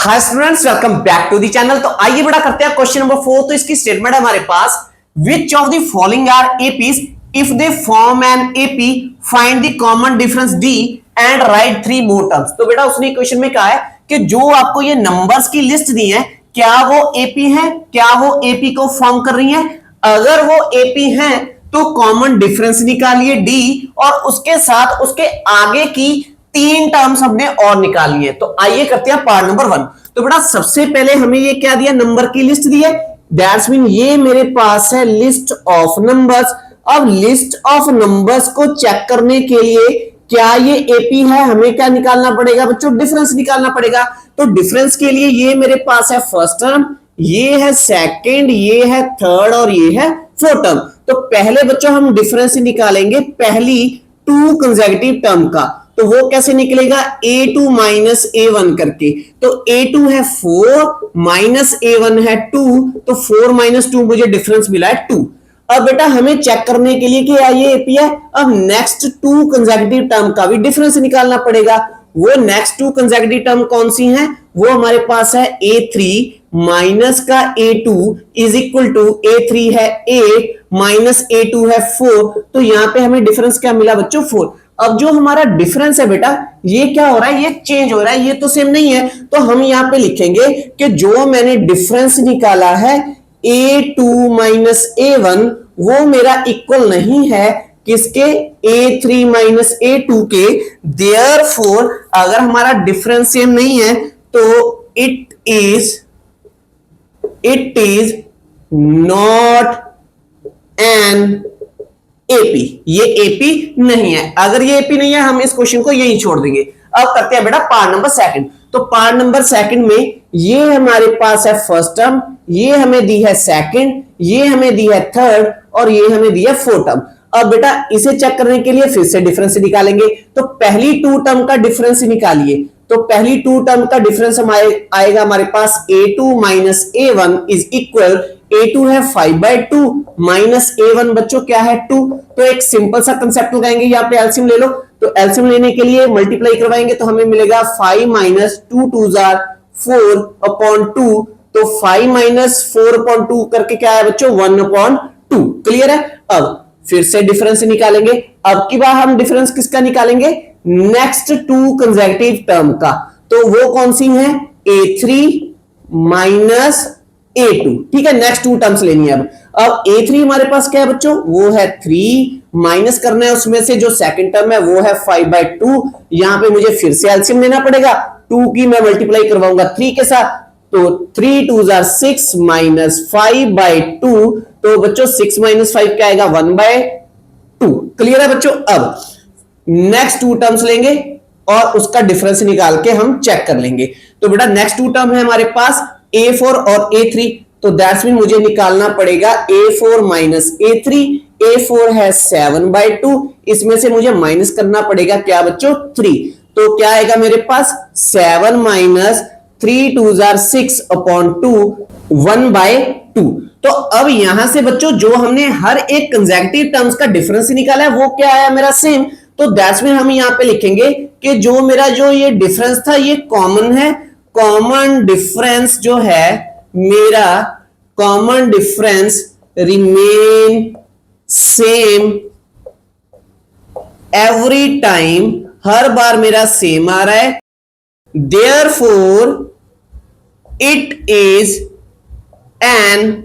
Hi students, welcome back to the channel. तो आइए बड़ा करते हैं क्वेश्चन नंबर 4। तो इसकी स्टेटमेंट है हमारे पास, which of the following are APs if they form an AP, find the common difference D and write 3 more terms. तो बेटा उसने क्वेश्चन में कहा है कि जो आपको ये नंबर्स की लिस्ट दी है, क्या वो एपी है, क्या वो एपी को फॉर्म कर रही है। अगर वो एपी है तो कॉमन डिफरेंस निकालिए डी, और उसके साथ उसके आगे की 3 टर्म्स हमने और निकाली है। तो आइए करते हैं पार्ट नंबर 1। तो बेटा सबसे पहले हमें ये क्या दिया, नंबर की लिस्ट दी है। दैट्स मीन ये मेरे पास है लिस्ट ऑफ नंबर्स। अब लिस्ट ऑफ नंबर्स को चेक करने के लिए क्या ये एपी है, हमें क्या निकालना पड़ेगा बच्चों, डिफरेंस निकालना पड़ेगा। तो डिफरेंस के लिए ये मेरे पास है फर्स्ट टर्म, ये है सेकंड, ये है थर्ड और ये है फोर्थ टर्म। तो पहले बच्चों हम डिफरेंस निकालेंगे पहली 2 कंसेक्यूटिव टर्म का। तो वो कैसे निकलेगा, a2 माइनस a1 करके। तो a2 है 4 माइनस a1 है 2, तो 4 माइनस 2 मुझे डिफरेंस मिला है 2। अब बेटा हमें चेक करने के लिए कि ये एपी है, अब नेक्स्ट 2 कंसेक्यूटिव टर्म का भी डिफरेंस निकालना पड़ेगा। वो नेक्स्ट 2 कंसेक्यूटिव टर्म कौन सी हैं, वो हमारे पास है a3 माइनस का a2 is equal to a3 है 8 माइनस a2 है 4। तो यहां पे हमें डिफरेंस क्या मिला बच्चों, 4। अब जो हमारा डिफरेंस है बेटा, ये क्या हो रहा है, ये चेंज हो रहा है, ये तो सेम नहीं है। तो हम यहां पे लिखेंगे कि जो मैंने डिफरेंस निकाला है a2 माइनस a1, वो मेरा इक्वल नहीं है किसके, a3 माइनस a2 के। देयरफॉर अगर हमारा डिफरेंस सेम नहीं है तो it is not an AP, ये एपी नहीं है। अगर ये एपी नहीं है हम इस क्वेश्चन को यही छोड़ देंगे। अब करते हैं बेटा पार्ट नंबर 2। तो पार्ट नंबर 2 में ये हमारे पास है फर्स्ट टर्म, ये हमें दी है सेकंड, ये हमें दी है थर्ड और ये हमें दी है फोर्थ टर्म। अब बेटा इसे चेक करने के लिए फिर से डिफरेंस निकालेंगे। तो पहली 2 टर्म का डिफरेंस निकालिए। तो पहली 2 टर्म का डिफरेंस आएगा हमारे पास a2 minus a1 is equal, a2 है 5/2 माइनस a1 बच्चों क्या है 2। तो एक सिंपल सा कंसेप्ट लगाएंगे, यहाँ पे एलसीएम ले लो। तो एलसीएम लेने के लिए मल्टीप्लाई करवाएंगे तो हमें मिलेगा 5 माइनस 2 2 4 अपॉन 2। तो 5 माइनस 4 अपॉन 2 करके क्या है बच्चों, 1 अपॉन 2। क्लियर है। अब फिर से डिफरेंस निकालेंगे। अब की बार हम डिफरेंस किसका निकालेंगे, नेक्स्ट 2 कंसेक्यूटिव टर्म का। तो वो कौन सी है, a3 माइनस a2। ठीक है, नेक्स्ट 2 टर्म्स लेनी है। अब a3 हमारे पास क्या है बच्चों, वो है 3, माइनस करना है उसमें से जो सेकंड टर्म है वो है 5/2। यहां पे मुझे फिर से एलसीएम लेना पड़ेगा, 2 की मैं मल्टीप्लाई करवाऊंगा 3 के साथ। तो 3 2 6 माइनस 5/2। तो बच्चों 6 माइनस 5 क्या आएगा, 1/2। क्लियर है बच्चों। अब नेक्स्ट 2 टर्म्स लेंगे और उसका डिफरेंस निकाल के हम चेक कर लेंगे। तो बेटा नेक्स्ट 2 टर्म है हमारे पास a4 और a3। तो दैट्स मीन मुझे निकालना पड़ेगा a4 माइनस a3। a4 है 7/2, इसमें से मुझे माइनस करना पड़ेगा क्या बच्चों, 3। तो क्या आएगा मेरे पास, 7 माइनस 3 2 6 अपॉन 2, 1/2। तो अब यहां से बच्चों जो हमने हर एक कंसेक्यूटिव टर्म्स का डिफरेंस निकाला है वो क्या आया मेरा, सेम। तो दैट्स मीन हम यहां पे लिखेंगे कि जो मेरा जो ये डिफरेंस था ये कॉमन है। कॉमन डिफरेंस जो है मेरा, common difference remain same every time, हर बार मेरा सेम आ रहा है। Therefore it is an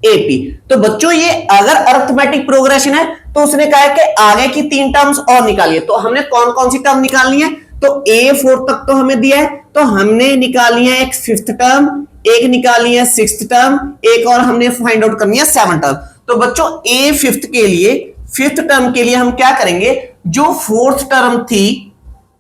AP. तो बच्चों ये अगर अरिथमेटिक प्रोग्रेशन है तो उसने कहा है कि आगे की 3 टर्म्स और निकालिए। तो हमने कौन कौन सी टर्म निकालनी है, तो a4 तक तो हमें दिया है, तो हमने निकाली है एक 5th टर्म, एक निकाली है 6th टर्म, एक और हमने फाइंड आउट करनी है 7th टर्म। तो बच्चों a5th के लिए, 5th टर्म के लिए हम क्या करेंगे, जो 4th टर्म थी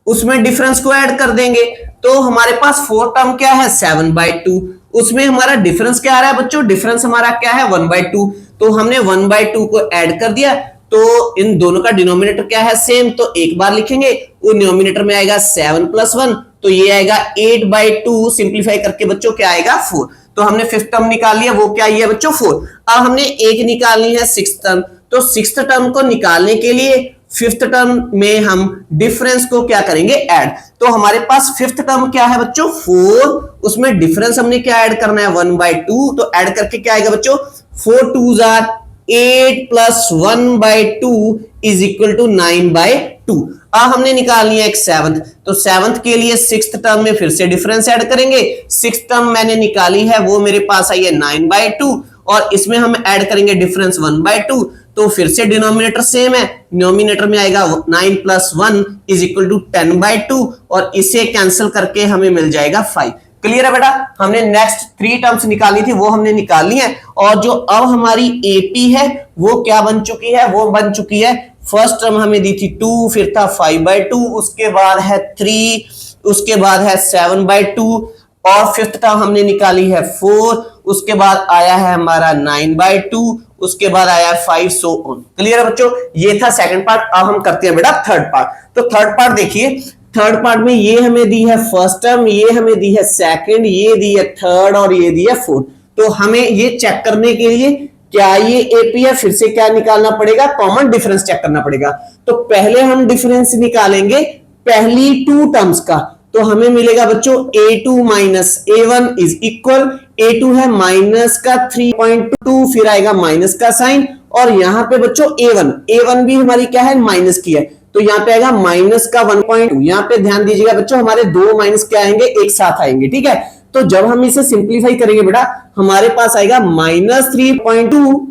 उसमें डिफरेंस को ऐड कर देंगे। तो हमारे पास 4th टर्म क्या है, 7/2। उसमें हमारा डिफरेंस क्या आ रहा है बच्चों, डिफरेंस हमारा क्या है, 1/2। तो हमने 1/2 को ऐड कर दिया। तो इन दोनों का डिनोमिनेटर क्या है, सेम। तो एक बार लिखेंगे, वो डिनोमिनेटर में आएगा 7 + 1, तो ये आएगा 8/2। सिंप्लीफाई करके बच्चों क्या आएगा, 4। तो हमने 5th टर्म निकाल लिया, वो क्या आई है बच्चों, 4। अब हमने एक निकालनी है 6th टर्म। तो 6th टर्म को निकालने के लिए फिफ्थ टर्म में हम डिफरेंस को क्या करेंगे, ऐड। तो हमारे पास फिफ्थ टर्म क्या है बच्चों, 4, उसमें डिफरेंस हमने क्या ऐड करना है, 1/2। तो ऐड करके क्या आएगा बच्चों, 4 2s are 8 plus 1/2 is equal to 9/2। अब हमने निकाल लिया एक सेवंथ, तो सेवंथ के लिए सिक्स्थ टर्म में फिर से डिफरेंस ऐड करेंगे। सिक्स्थ टर्म मैंने निकाली है, वो मेरे पास आई है 9/2, और इसमें हम ऐड करेंगे डिफरेंस 1/2। तो फिर से डिनोमिनेटर सेम है, डिनोमिनेटर में आएगा 9 प्लस 1 इज इक्वल टू 10/2, और इसे कैंसिल करके हमें मिल जाएगा 5। क्लियर है बेटा, हमने नेक्स्ट 3 टर्म्स निकाली थी, वो हमने निकाली है। और जो अब हमारी एपी है वो क्या बन चुकी है, वो बन चुकी है, फर्स्ट टर्म हमें दी थी 2, फिर था 5/2, उसके बाद है 3, उसके बाद है 7/2, और फिफ्थ टर्म हमने निकाली है 4, उसके बाद आया है हमारा 9/2, उसके बाद आया 5, सो ऑन। क्लियर है बच्चों, ये था सेकंड पार्ट। अब हम करते हैं बेटा थर्ड पार्ट। तो थर्ड पार्ट देखिए, थर्ड पार्ट में ये हमें दी है फर्स्ट टर्म, ये हमें दी है सेकंड, ये दी है थर्ड, और ये दी है फोर्थ। तो हमें ये चेक करने के लिए क्या ये एपी है, फिर से क्या निकालना पड़ेगा, कॉमन डिफरेंस चेक करना पड़ेगा। तो पहले हम डिफरेंस निकालेंगे पहली 2 टर्म्स का। तो हमें मिलेगा बच्चों a2 minus a1 is equal, a2 है माइनस का 3.2, फिर आएगा माइनस का साइन, और यहां पे बच्चों a1 भी हमारी क्या है, माइनस की है, तो यहां पे आएगा माइनस का 1.2। यहां पे ध्यान दीजिएगा बच्चों, हमारे 2 माइनस क्या आएंगे, एक साथ आएंगे, ठीक है। तो जब हम इसे सिंप्लीफाई करेंगे बेटा, हमारे पास आएगा -3.2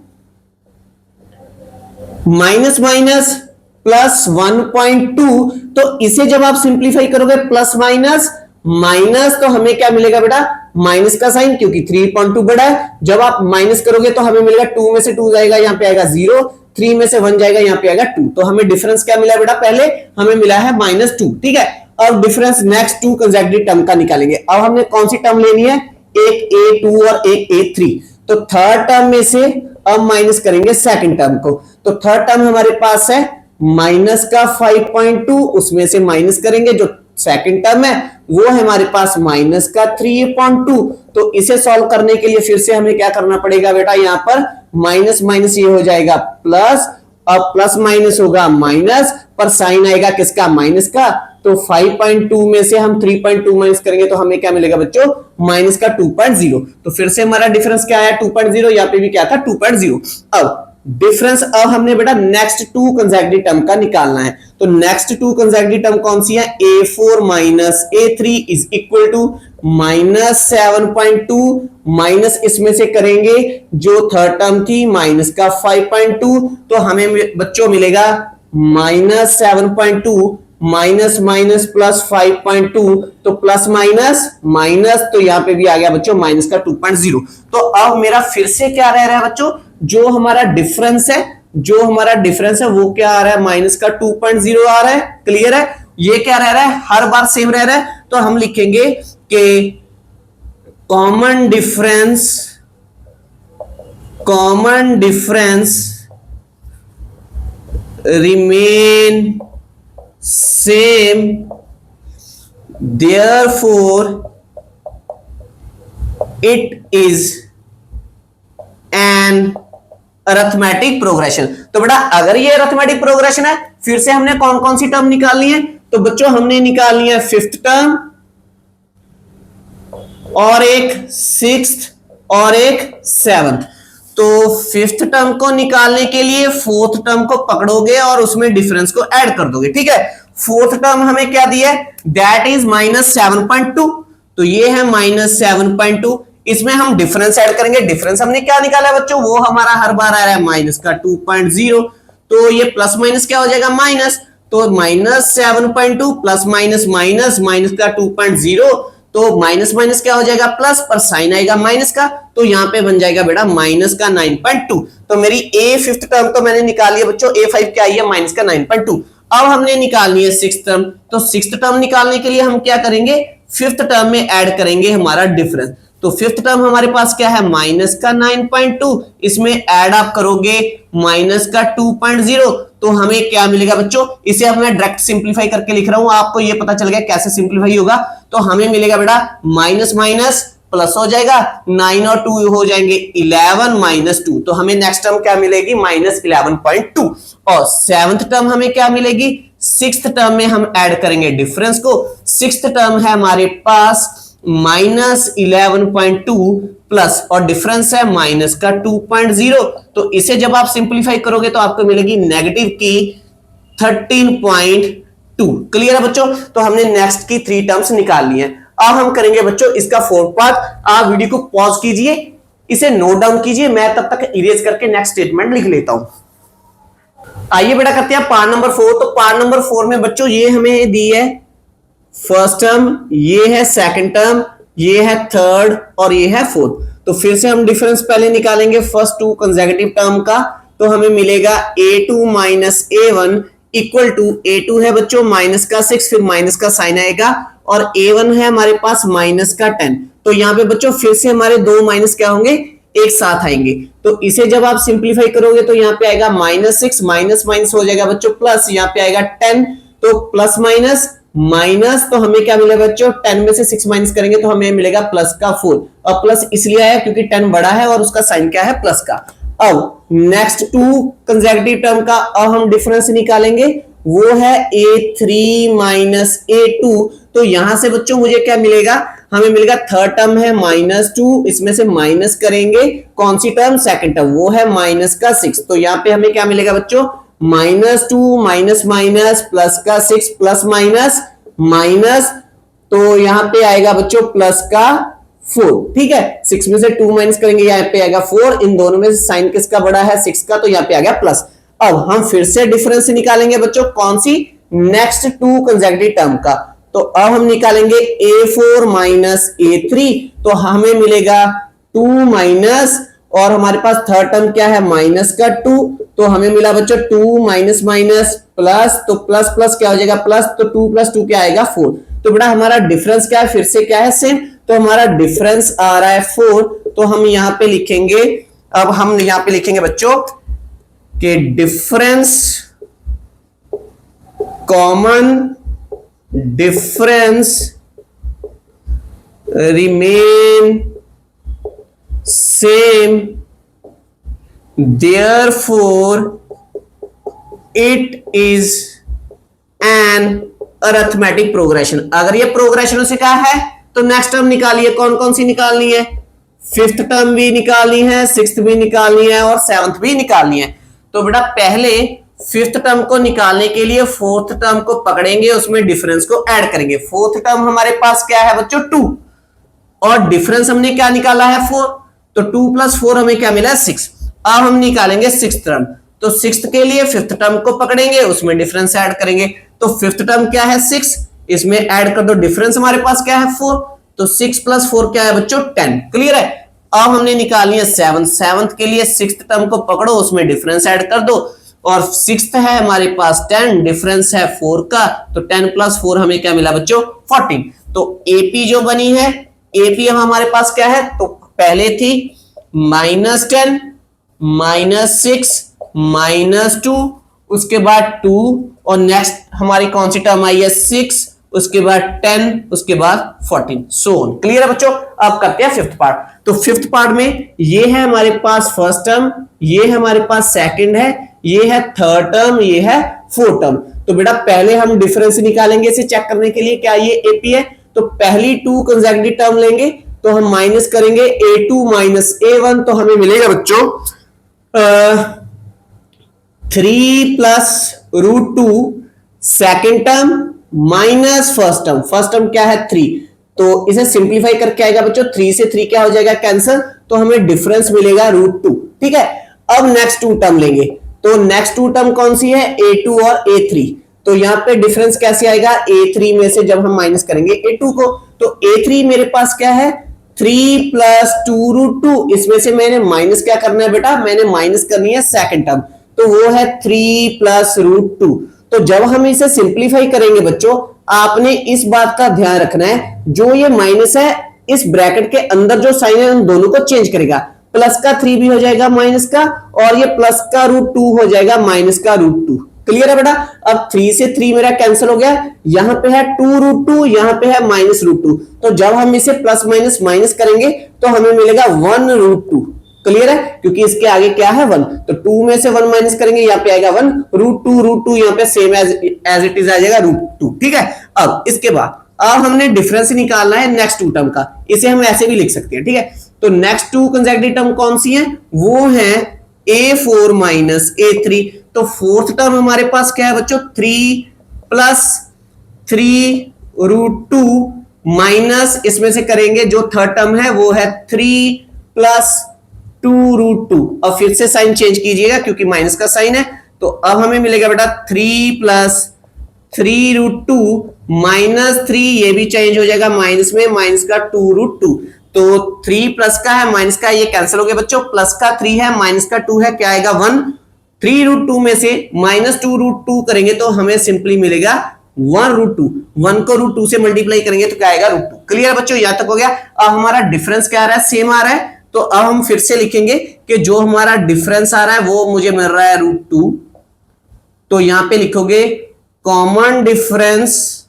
माइनस माइनस प्लस 1.2। तो इसे जब आप सिंप्लीफाई करोगे प्लस माइनस माइनस, तो हमें क्या मिलेगा बेटा, माइनस का साइन, क्योंकि 3.2 बड़ा है। जब आप माइनस करोगे तो हमें मिलेगा 2 में से 2 जाएगा, यहां पे आएगा 0, 3 में से 1 जाएगा, यहां पे आएगा 2। तो हमें डिफरेंस क्या मिला बेटा, पहले हमें मिला है -2, ठीक है। अब डिफरेंस नेक्स्ट 2 कंसेक्यूटिव टर्म का निकालेंगे। अब हमने कौन सी टर्म लेनी है, एक a2 और एक a3। तो थर्ड टर्म में से अब माइनस करेंगे सेकंड टर्म को। तो थर्ड टर्म हमारे पास है माइनस का 5.2, उसमें से माइनस करेंगे, जो सेकंड टर्म है वो है हमारे पास माइनस का 3.2। तो इसे सॉल्व करने के लिए फिर से हमें क्या करना पड़ेगा बेटा, यहां पर माइनस माइनस ये हो जाएगा प्लस, और प्लस माइनस होगा माइनस, पर साइन आएगा किसका, माइनस का। तो 5.2 में से हम 3.2 माइनस करेंगे तो हमें क्या मिलेगा बच्चों, माइनस का 2.0। तो फिर से हमारा डिफरेंस क्या आया, 2.0, यहां पे भी क्या था, 2.0। अब डिफरेंस अब हमने बेटा नेक्स्ट 2 कंसेक्यूटिव टर्म का निकालना है। तो नेक्स्ट 2 कंसेक्यूटिव टर्म कौन सी है, a4 minus a3 is equal to -7.2, minus इसमें से करेंगे जो थर्ड टर्म थी माइनस का 5.2, तो हमें बच्चों मिलेगा -7.2 माइनस माइनस प्लस 5.2, तो प्लस माइनस माइनस, तो यहां पे भी आ गया बच्चों माइनस का 2.0। तो अब मेरा फिर से क्या रह रहा है बच्चों, जो हमारा डिफरेंस है, जो हमारा डिफरेंस है वो क्या आ रहा है, माइनस का 2.0 आ रहा है। क्लियर है, ये क्या रह रहा है, हर बार सेम रह रहा है। तो हम लिखेंगे कि common difference remain same, therefore it is an arithmetic progression. तो बेटा अगर ये अरिथमेटिक प्रोग्रेशन है, फिर से हमने कौन कौन सी टर्म निकालनी है, तो बच्चों हमने निकालनी है फिफ्थ टर्म, और एक सिक्स्थ, और एक सेवंथ। तो फिफ्थ टर्म को निकालने के लिए फोर्थ टर्म को पकड़ोगे और उसमें डिफरेंस को ऐड कर दोगे, ठीक है। फोर्थ टर्म हमें क्या दिया है, दैट इज -7.2। तो ये है -7.2, इसमें हम डिफरेंस ऐड करेंगे। डिफरेंस हमने क्या निकाला है बच्चों, वो हमारा हर बार आ रहा है माइनस का 2.0। तो ये प्लस माइनस क्या हो जाएगा, माइनस। तो -7.2 प्लस माइनस माइनस, माइनस का 2.0, तो माइनस माइनस क्या हो जाएगा, प्लस, पर साइन आएगा माइनस का, तो यहां पे बन जाएगा बेटा माइनस का 9.2। तो मेरी ए फिफ्थ टर्म तो मैंने निकाली है बच्चों, A5 क्या आई है, माइनस का 9.2। अब हमने निकालनी है सिक्स्थ टर्म। तो सिक्स्थ टर्म निकालने के लिए हम क्या करेंगे, फिफ्थ टर्म में ऐड करेंगे हमारा डिफरेंस। तो फिफ्थ टर्म हमारे पास क्या है, माइनस का 9.2, इसमें ऐड आप करोगे माइनस का 2.0, तो हमें क्या मिलेगा बच्चों, इसे अब मैं डायरेक्ट सिंपलीफाई करके लिख रहा हूं, आपको ये पता चल गया कैसे सिंपलीफाई होगा। तो हमें मिलेगा बेटा माइनस माइनस प्लस हो जाएगा, 9 और 2 हो जाएंगे 11 माइनस 2, तो हमें नेक्स्ट टर्म क्या मिलेगी -11.2। और सेवंथ टर्म हमें क्या मिलेगी, सिक्स्थ टर्म में हम ऐड करेंगे डिफरेंस को। सिक्स्थ टर्म है हमारे पास -11.2 प्लस और डिफरेंस है माइनस का 2.0, तो इसे जब आप सिंप्लीफाई करोगे तो आपको मिलेगी नेगेटिव की 13.2। क्लियर है बच्चों, तो हमने नेक्स्ट की 3 टर्म्स निकाल ली है। अब हम करेंगे बच्चों इसका फोर्थ पार्ट। आप वीडियो को पॉज कीजिए, इसे नोट डाउन कीजिए, मैं तब तक इरेज करके नेक्स्ट स्टेटमेंट लिख लेता हूं। आइए बेटा करते हैं पार्ट नंबर 4। तो पार्ट नंबर 4 में बच्चों ये हमें दी है फर्स्ट टर्म, ये है सेकंड टर्म, ये है थर्ड और ये है फोर्थ। तो फिर से हम डिफरेंस पहले निकालेंगे फर्स्ट 2 कंसेक्यूटिव टर्म का, तो हमें मिलेगा a2 minus a1 equal to a2 है बच्चों माइनस का 6, फिर माइनस का साइन आएगा, और a1 है हमारे पास माइनस का 10। तो यहाँ पे बच्चों फिर से हमारे 2 माइनस क्या होंगे, एक साथ आएंगे। तो इसे जब आप सिंप्लीफाई करोगे तो यहाँ पे आएगा -6, माइनस माइनस हो जाएगा बच्चों प्लस, यहाँ पे आएगा 10, तो प्लस माइनस माइनस, तो हमें क्या मिलेगा बच्चों 10 में से 6 माइनस करेंगे तो हमें मिलेगा प्लस का 4, और प्लस इसलिए आया क्योंकि 10 बड़ा है और उसका साइन क्या है प्लस का। अब नेक्स्ट 2 कंसेक्यूटिव टर्म का अब हम डिफरेंस निकालेंगे, वो है a3 माइनस a2। तो यहां से बच्चों मुझे क्या मिलेगा, हमें मिलेगा थर्ड टर्म है -2, इसमें से माइनस करेंगे कौन सी टर्म, सेकंड टर्म, वो है माइनस का 6। तो यहाँ पे हमें क्या मिलेगा बच्चों -2 माइनस माइनस प्लस का 6 प्लस माइनस माइनस, तो यहाँ पे आएगा बच्चों प्लस का 4। ठीक है, 6 में से 2 माइनस करेंगे, यहाँ पे आएगा 4, इन दोनों में से साइन किसका बड़ा है 6 का, तो यहाँ पे आ गया प्लस। अब हम फिर से डिफरेंस निकालेंगे बच्चों कौन सी, नेक्स्ट 2 कंसेक्यूटिव टर्म का। तो अब हम निकालेंगे a4 माइनस a3, तो हमें मिलेगा 2 माइनस, और हमारे पास थर्ड टर्म क्या है माइनस का 2, तो हमें मिला बच्चों 2 माइनस माइनस प्लस, तो प्लस प्लस क्या हो जाएगा प्लस, तो 2 प्लस 2 क्या आएगा 4। तो बेटा हमारा डिफरेंस क्या है, फिर से क्या है सेम, तो हमारा डिफरेंस आ रहा है 4। तो हम यहां पे लिखेंगे, अब हम यहां पे लिखेंगे बच्चों कि difference common difference remain same, therefore it is an arithmetic progression। अगर ये प्रोग्रेशन से कहा है तो नेक्स्ट टर्म निकालिए, कौन कौन सी निकालनी है, फिफ्थ टर्म भी निकालनी है, सिक्स्थ भी निकालनी है और सेवंथ भी निकालनी है। तो बेटा पहले फिफ्थ टर्म को निकालने के लिए फोर्थ टर्म को पकड़ेंगे, उसमें डिफरेंस को ऐड करेंगे। फोर्थ टर्म हमारे पास क्या है बच्चों 2, और डिफरेंस हमने क्या निकाला है 4, तो 2 प्लस 4 हमें क्या मिला 6। अब हम निकालेंगे सिक्स्थ टर्म, तो सिक्स्थ के लिए फिफ्थ टर्म को पकड़ेंगे, उसमें डिफरेंस ऐड करेंगे। तो फिफ्थ टर्म क्या है 6, इसमें ऐड कर दो, डिफरेंस हमारे पास क्या है 4, तो 6 प्लस 4 क्या है बच्चों 10। क्लियर है। अब हमने निकालनी है सेवंथ, सेवंथ के लिए सिक्स्थ टर्म को पकड़ो, उसमें डिफरेंस ऐड कर दो, और सिक्स्थ है हमारे पास 10, डिफरेंस है 4 का, तो 10 प्लस 4 हमें क्या मिला बच्चों 14। तो एपी जो बनी है, एपी हमारे पास क्या है, तो पहले थी -10 -6 -2, उसके बाद 2, और नेक्स्ट हमारी कौन सी टर्म आई है 6, उसके बाद 10, उसके बाद 14, सो ऑन। क्लियर है बच्चों। अब करते हैं फिफ्थ पार्ट। तो फिफ्थ पार्ट में ये है हमारे पास फर्स्ट टर्म, ये हमारे पास सेकंड है, ये है थर्ड टर्म, ये है फोर्थ टर्म। तो बेटा पहले हम डिफरेंस निकालेंगे इसे चेक करने के लिए क्या ये एपी है। तो पहली 2 कंसेक्यूटिव टर्म लेंगे, तो हम माइनस करेंगे a2 माइनस a1, तो हमें मिलेगा बच्चों 3 plus √2 second term minus first term. First term क्या है 3, तो इसे सिंप्लीफाई करके आएगा बच्चों 3 से 3 क्या हो जाएगा कैंसिल, तो हमें डिफरेंस मिलेगा √2। ठीक है। अब नेक्स्ट 2 टर्म लेंगे, तो नेक्स्ट 2 टर्म कौन सी है a2 और a3। तो यहां पे डिफरेंस कैसे आएगा, a3 में से जब हम माइनस करेंगे a2 को, तो a3 मेरे पास क्या है 3 प्लस 2√2, इसमें से मैंने माइनस क्या करना है बेटा, मैंने माइनस करनी है सेकंड टर्म, तो वो है 3 प्लस √2। तो जब हम इसे सिंप्लीफाई करेंगे बच्चों, आपने इस बात का ध्यान रखना है, जो ये माइनस है इस ब्रैकेट के अंदर जो साइन है उन दोनों को चेंज करेगा, प्लस का 3 भी हो जाएगा माइनस का, और ये प्लस का √2 हो जाएगा माइनस का √2। क्लियर है बेटा। अब 3 से 3 मेरा कैंसिल हो गया, यहां पे है 2√2, यहां पे है -√2, तो जब हम इसे प्लस माइनस माइनस करेंगे तो हमें मिलेगा 1√2। क्लियर है, क्योंकि इसके आगे क्या है 1, तो 2 में से 1 माइनस करेंगे, यहां पे आएगा 1√2 यहां पे सेम एज इट इज आ जाएगा √2। ठीक है, अब इसके बाद अब हमने डिफरेंस निकालना है नेक्स्ट टू टर्म का, इसे हम ऐसे भी लिख सकते हैं। ठीक है, तो नेक्स्ट टू कंसेक्यूटिव टर्म कौन सी है, वो है a4 माइनस a3। तो फोर्थ टर्म हमारे पास क्या है बच्चों, 3 प्लस 3√2 माइनस इसमें से करेंगे जो थर्ड टर्म है वो है 3 प्लस 2√2। अब फिर से साइन चेंज कीजिएगा क्योंकि माइनस का साइन है, तो अब हमें मिलेगा बेटा 3 प्लस 3√2 माइनस 3, ये भी चेंज हो जाएगा माइनस में, माइनस का 2√2, तो 3 प्लस का है माइनस का ये कैंसिल हो गया बच्चों, प्लस का 3 है माइनस का 2 है, क्या आएगा 1। 3√2 में से माइनस 2√2 करेंगे तो हमें सिंपली मिलेगा 1√2, 1 को √2 से मल्टीप्लाई करेंगे तो क्या आएगा √2। क्लियर बच्चों, यहां तक हो गया। अब हमारा डिफरेंस क्या आ रहा है, सेम आ रहा है, तो अब हम फिर से लिखेंगे कि जो हमारा डिफरेंस आ रहा है वो मुझे मिल रहा है √2, तो यहां पे लिखोगे common difference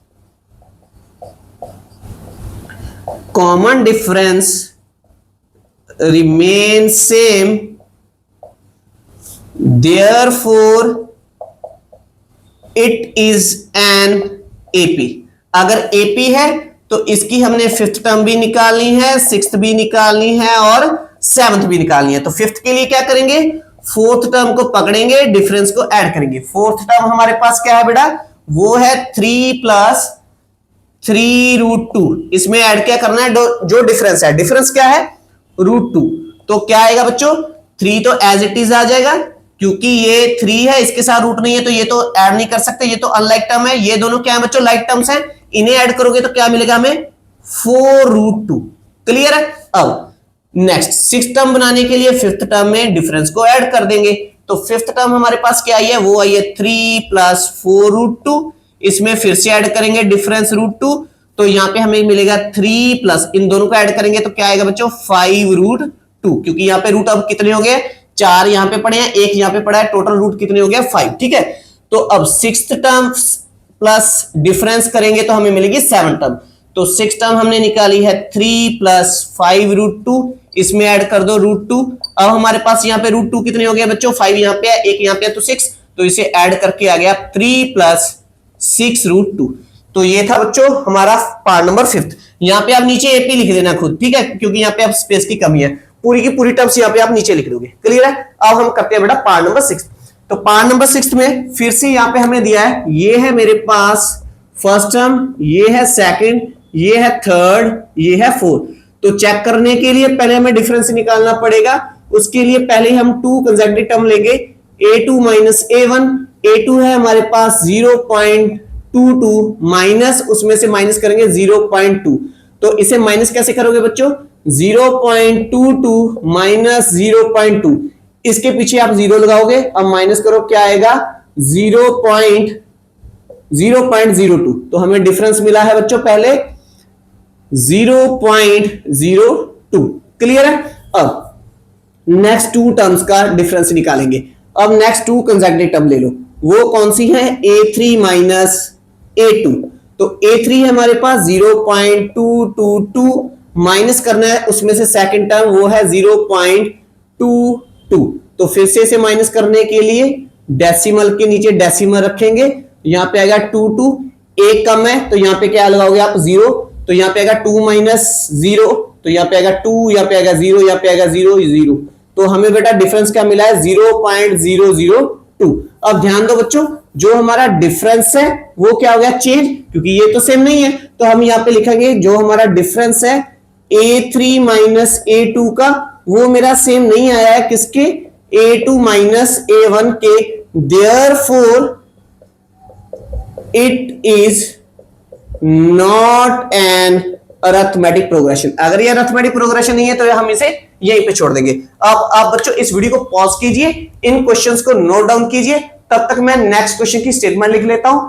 remain same, therefore it is an AP। अगर AP है तो इसकी हमने फिफ्थ टर्म भी निकालनी है, सिक्स्थ भी निकालनी है और सेवंथ भी निकालनी है। तो फिफ्थ के लिए क्या करेंगे, फोर्थ टर्म को पकड़ेंगे, डिफरेंस को ऐड करेंगे। फोर्थ टर्म हमारे पास क्या है बेटा, वो है 3 प्लस 3√2, इसमें ऐड क्या करना है, जो डिफरेंस है, डिफरेंस क्या है √2, तो क्या आएगा बच्चों 3 तो एज इट इज आ जाएगा, क्योंकि ये 3 है इसके साथ रूट नहीं है तो ये तो ऐड नहीं कर सकते, ये तो अनलाइक टर्म है, ये दोनों क्या है बच्चों लाइक टर्म्स हैं, इन्हें ऐड करोगे तो क्या मिलेगा हमें 4√2। क्लियर है। अब नेक्स्ट सिक्स्थ टर्म बनाने के लिए फिफ्थ टर्म में डिफरेंस को ऐड कर देंगे, तो फिफ्थ टर्म हमारे पास क्या आई है, वो आई है 3 प्लस 4√2, इसमें फिर से ऐड करेंगे डिफरेंस √2, तो यहां पे हमें मिलेगा 3 प्लस इन दोनों को ऐड करेंगे तो क्या आएगा बच्चों 5√2, क्योंकि यहां पे रूट अब कितने हो गए, 4 यहां पे पड़े हैं, 1 यहां पे पड़ा है, टोटल रूट कितने हो गए 5। ठीक है, तो अब सिक्स्थ टर्म प्लस डिफरेंस करेंगे तो हमें मिलेगी सेवन टर्म, तो सिक्स टर्म हमने निकाली है 3 प्लस 5√2, इसमें ऐड कर दो √2। अब हमारे पास यहाँ पे √2 कितने हो गए बच्चों, 5 यहाँ पे है, 1 यहाँ पे है, तो 6, तो इसे ऐड करके आ गया 3 प्लस 6√2। तो ये था बच्चों हमारा पार्ट नंबर फिफ्थ। यहाँ पे आप नीचे एपी लिख देना खुद, ठीक है, क्योंकि यहाँ पे आप स्पेस की कमी है, पूरी की पूरी टर्म्स यहाँ पे आप नीचे लिख दोगे। क्लियर है। अब हम करते हैं बेटा पार्ट नंबर 6। तो पार्ट नंबर 6 में फिर से यहाँ पे हमें दिया है, ये है मेरे पास फर्स्ट टर्म, ये है सेकंड, ये है थर्ड, ये है फोर्थ। तो चेक करने के लिए पहले हमें डिफरेंस निकालना पड़ेगा, उसके लिए पहले हम 2 कंसेक्यूटिव टर्म लेंगे, a2 माइनस a1, a2 है हमारे पास 0.22 माइनस उसमें से माइनस करेंगे 0.2, तो इसे माइनस कैसे करोगे बच्चों, 0.22 माइनस 0.2, इसके पीछे आप 0 लगाओगे, अब माइनस करो क्या आएगा 0.02, तो हमें डिफरेंस मिला है बच्चों पहले 0.02। क्लियर है। अब नेक्स्ट 2 टर्म्स का डिफरेंस निकालेंगे। अब नेक्स्ट 2 कंसेक्यूटिव टर्म ले लो, वो कौन सी है, a3 माइनस a2, तो a3 है हमारे पास 0.222 माइनस करना है उसमें से सेकंड टर्म वो है 0.22, तो फिर से इसे माइनस करने के लिए डेसिमल के नीचे डेसिमल रखेंगे, यहां पे आएगा 22, एक कम है तो यहां पे क्या लगाओगे आप 0, तो यहां पे आएगा 2 माइनस 0, तो यहां पे आएगा 2, यहां पे आएगा 0, यहां पे आएगा 0 0, तो हमें बेटा डिफरेंस क्या मिला है 0.002। अब ध्यान दो बच्चों, जो हमारा डिफरेंस है वो क्या हो गया चेंज, क्योंकि ये तो सेम नहीं है, तो हम यहां पे लिखेंगे जो हमारा डिफरेंस है a3 माइनस a2 का, वो मेरा सेम नहीं आया है किसके, a2 माइनस a1 के, therefore it is not an arithmetic progression। अगर ये अरिथमेटिक प्रोग्रेशन नहीं है तो हम इसे यहीं पे छोड़ देंगे। अब आप बच्चों इस वीडियो को पॉज कीजिए, इन क्वेश्चंस को नोट डाउन कीजिए, तब तक मैं नेक्स्ट क्वेश्चन की स्टेटमेंट लिख लेता हूं।